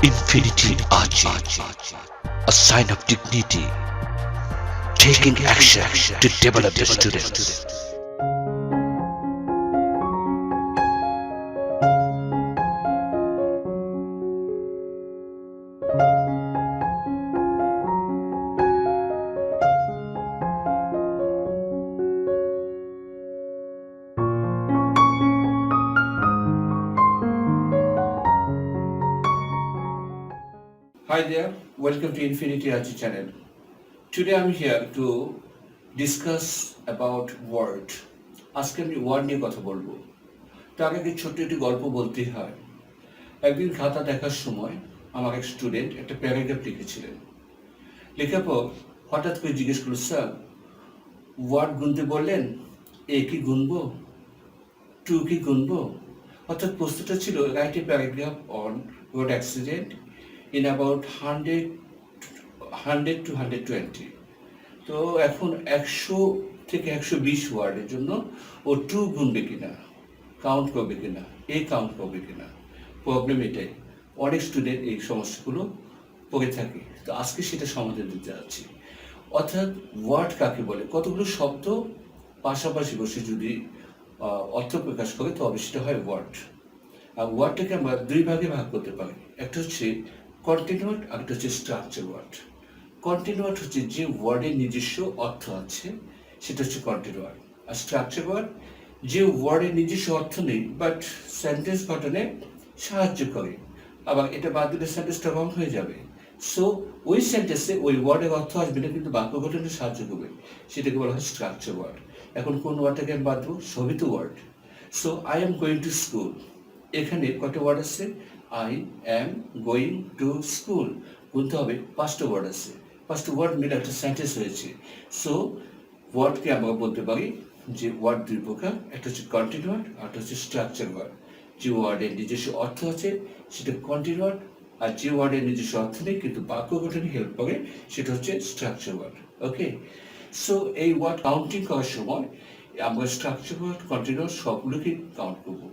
Infinity Archie, a sign of dignity, taking action to develop the students. Hi there, welcome to Infinity Archie channel. Today I'm here to discuss about word. আজকে আমি word নিয়ে কথা বলবো। তার আগে ছোট্ট একটি গল্প বলতেই হয়। একদিন খাতা দেখার সময় আমার এক স্টুডেন্ট একটা প্যারাগ্রাফ লিখেছিলেন। লেখার পর হঠাৎ করে জিজ্ঞেস করলো, স্যার ওয়ার্ড গুনতে বললেন, এ কি গুনবো, টু কি গুনবো? অর্থাৎ প্রশ্নটা ছিল write a paragraph on road accident in about 100 to 120. তো এখন 100 থেকে 120 ওয়ার্ডের জন্য ও টু গুনবে কিনা, কাউন্ট করবে কিনা, কাউন্ট করবে কিনা। প্রবলেম এটাই, অনেক স্টুডেন্ট এই সমস্যাগুলো পড়ে থাকে। তো আজকে সেটা সমাধান দিতে যাচ্ছি। অর্থাৎ ওয়ার্ড কাকে বলে? কতগুলো শব্দ পাশাপাশি বসে যদি অর্থ প্রকাশ করে তবে সেটা হয় ওয়ার্ড। আর ওয়ার্ডটাকে আমরা দুই ভাগে ভাগ করতে পারি। একটা হচ্ছে কন্টিনিউয়ার্ড, আর একটা হচ্ছে স্ট্রাকচার ওয়ার্ড। কন্টিনিউয়ার্ড হচ্ছে যে ওয়ার্ডের নিজস্ব অর্থ আছে সেটা হচ্ছে কন্টিনিউয়ার্ড। আর স্ট্রাকচার ওয়ার্ড যে ওয়ার্ডের নিজস্ব অর্থ নেই বাট সেন্টেন্স গঠনে সাহায্য করে, আবার এটা বাদ দিলে সেন্টেন্সটা রং হয়ে যাবে। সো ওই সেন্টেন্সে ওই ওয়ার্ডের অর্থ আসবে না কিন্তু বাক্য গঠনে সাহায্য করবে, সেটাকে বলা হয় স্ট্রাকচার ওয়ার্ড। এখন কোন ওয়ার্ডটাকে আমি বাদ দেবো? সবই তো word. So I am going to school, এখানে কয়টা ওয়ার্ড আছে? I am going to school বলতে হবে, পাঁচটা ওয়ার্ড আছে। পাঁচটা ওয়ার্ড মিলে একটা সেন্টেন্স হয়েছে। সো ওয়ার্ডকে আমরা বলতে পারি যে ওয়ার্ড দুই প্রকার, একটা হচ্ছে কন্টিনিউয়ার্ড আর একটা হচ্ছে স্ট্রাকচার ওয়ার্ড। যে ওয়ার্ডের নিজস্ব অর্থ আছে সেটা কন্টিনিউয়ার্ড, আর যে ওয়ার্ডের নিজস্ব অর্থ নেই কিন্তু বাক্য গঠনে হেল্প করে সেটা হচ্ছে স্ট্রাকচার ওয়ার্ড। ওকে, সো এই ওয়ার্ড কাউন্টিং করার সময় আমরা স্ট্রাকচার ওয়ার্ড, কন্টিনিউয়ার্ড সবগুলোকে কাউন্ট করবো।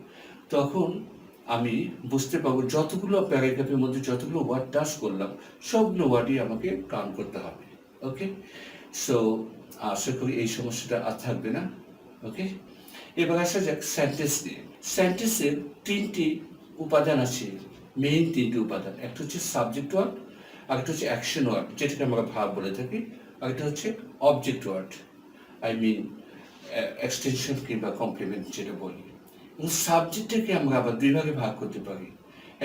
তখন আমি বুঝতে পারবো যতগুলো প্যারাগ্রাফের মধ্যে যতগুলো ওয়ার্ড টাচ করলাম সবগুলো ওয়ার্ডই আমাকে কাউন্ট করতে হবে। ওকে, সো আশা করি এই সমস্যাটা আর থাকবে না। ওকে, এবার আসা যাক সেন্টেন্স নিয়ে। সেন্টেন্সের তিনটি উপাদান আছে, মেইন তিনটি উপাদান। একটা হচ্ছে সাবজেক্ট ওয়ার্ড, আরেকটা হচ্ছে অ্যাকশন ওয়ার্ড যেটাকে আমরা ভাব বলে থাকি, আরেকটা হচ্ছে object word, I mean extension কিংবা কমপ্লিমেন্ট যেটা বলি। সাবজেক্টটাকে আমরা আবার দুই ভাগে ভাগ করতে পারি।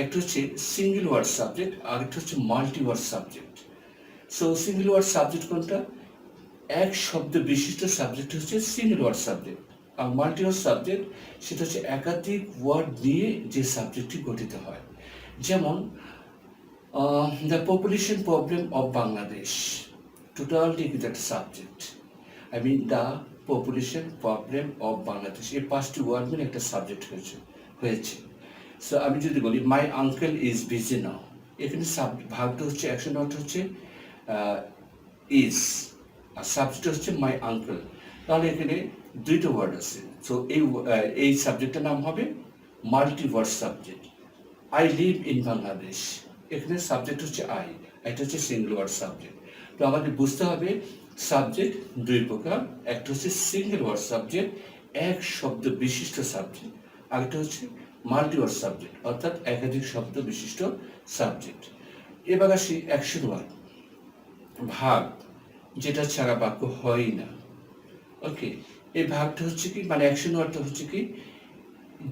একটা হচ্ছে সিঙ্গেল ওয়ার্ড সাবজেক্ট, আর একটা হচ্ছে multi word subject. So single word subject কোনটা? এক শব্দ বিশিষ্ট সাবজেক্ট হচ্ছে সিঙ্গেল ওয়ার্ড সাবজেক্ট। আর মাল্টি ওয়ার্ড সাবজেক্ট সেটা হচ্ছে একাধিক ওয়ার্ড নিয়ে যে সাবজেক্টটি গঠিত হয়। যেমন the population problem of Bangladesh, টোটালটি কিন্তু একটা subject. I mean the population problem of Bangladesh, এই পাঁচটি ওয়ার্ড মিলে একটা সাবজেক্ট হয়েছে। সো আমি যদি বলি my uncle is busy now, এখানে ভাগটা হচ্ছে অ্যাকশন ওয়ার্ড হচ্ছে ইজ, আর সাবজেক্ট হচ্ছে মাই আঙ্কেল। তাহলে এখানে দুইটা ওয়ার্ড আছে। সো এই সাবজেক্টের নাম হবে multi word subject. I live in Bangladesh, এখানে সাবজেক্ট হচ্ছে আই, এটা হচ্ছে সিঙ্গল ওয়ার্ড সাবজেক্ট। তো আমাদের বুঝতে হবে সাবজেক্ট দুই প্রকার, একটা হচ্ছে সিঙ্গেল ওয়ার্ড সাবজেক্ট, এক শব্দ বিশিষ্ট সাবজেক্ট, আরেকটা হচ্ছে মাল্টি ওয়ার্ড সাবজেক্ট অর্থাৎ একাধিক শব্দ বিশিষ্ট সাবজেক্ট। এবার আসি অ্যাকশন ওয়ার্ড, ভাগ যেটা ছাড়া বাক্য হয়ই না। ওকে, এই ভাগটা হচ্ছে কি, মানে অ্যাকশন ওয়ার্ডটা হচ্ছে কি,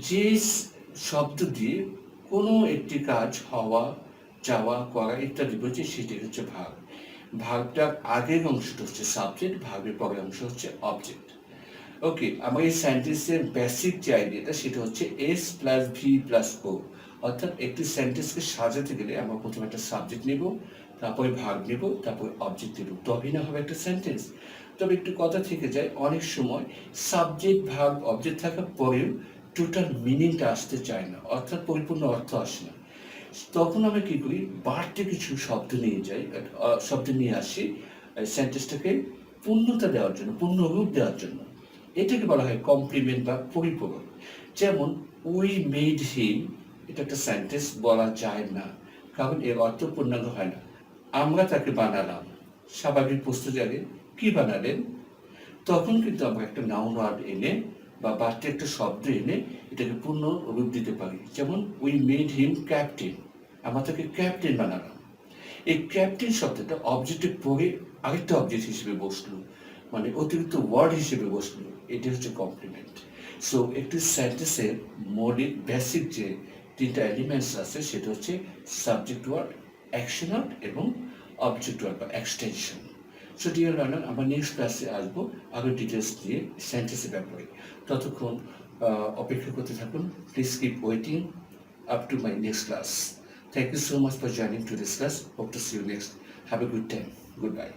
যে শব্দ দিয়ে কোনো একটি কাজ হওয়া, যাওয়া, করা ইত্যাদি বলছে সেটাই হচ্ছে ভাগ। ভাগটার আগের অংশটা হচ্ছে সাবজেক্ট, ভাগের পরের অংশ হচ্ছে অবজেক্ট। ওকে, আমার এই সেন্টেন্সের বেসিক যে আইডিয়াটা সেটা হচ্ছে এস প্লাস ভি প্লাস ও। অর্থাৎ একটি সেন্টেন্সকে সাজাতে গেলে আমরা প্রথমে একটা সাবজেক্ট নেব, তারপরে ভাগ নেব, তারপরে অবজেক্ট নেব, তবেই না হবে একটা সেন্টেন্স। তবে একটু কথা থেকে যায়, অনেক সময় সাবজেক্ট ভাগ অবজেক্ট থাকার পরেও টোটাল মিনিংটা আসতে চায় না, অর্থাৎ পরিপূর্ণ অর্থ আসে না। তখন আমরা কি করি, বাড়তি কিছু শব্দ নিয়ে যাই, শব্দ নিয়ে আসি সেন্টেন্সটাকে পূর্ণতা দেওয়ার জন্য, পূর্ণ রূপ দেওয়ার জন্য। এটাকে বলা হয় কমপ্লিমেন্ট বা পরিপূরক। যেমন উই মেড হিম, এটা একটা সেন্টেন্স বলা যায় না, কারণ এর অর্থ পূর্ণাঙ্গ হয় না। আমরা তাকে বানালাম, স্বাভাবিক প্রশ্ন জাগে কি বানালেন, তখন কিন্তু আমরা একটা নাউন ওয়ার্ড এনে বা বাড়তি একটা শব্দ এনে এটাকে পূর্ণ রূপ দিতে পারি। যেমন উই মেড হিম ক্যাপ্টেন, আমরা তাকে ক্যাপ্টেন বানালাম। এই ক্যাপ্টেন শব্দটা অবজেক্টের পরে আরেকটা অবজেক্ট হিসেবে বসলো, মানে অতিরিক্ত ওয়ার্ড হিসেবে বসলো, এটা হচ্ছে কমপ্লিমেন্ট। সো একটি সেন্টেন্সের মৌলিক বেসিক যে তিনটা এলিমেন্টস আছে সেটা হচ্ছে সাবজেক্ট ওয়ার্ড, অ্যাকশন ওয়ার্ড এবং অবজেক্ট ওয়ার্ড বা এক্সটেনশন। সো ডিয়ার লার্নার, আমরা নেক্সট ক্লাসে আসবো আরও ডিটেলস দিয়ে সেন্টেন্সের ব্যাপারে। ততক্ষণ অপেক্ষা করতে থাকুন। Please keep waiting up to my next class. Thank you so much for joining to this class. Hope to see you next. Have a good time. Goodbye.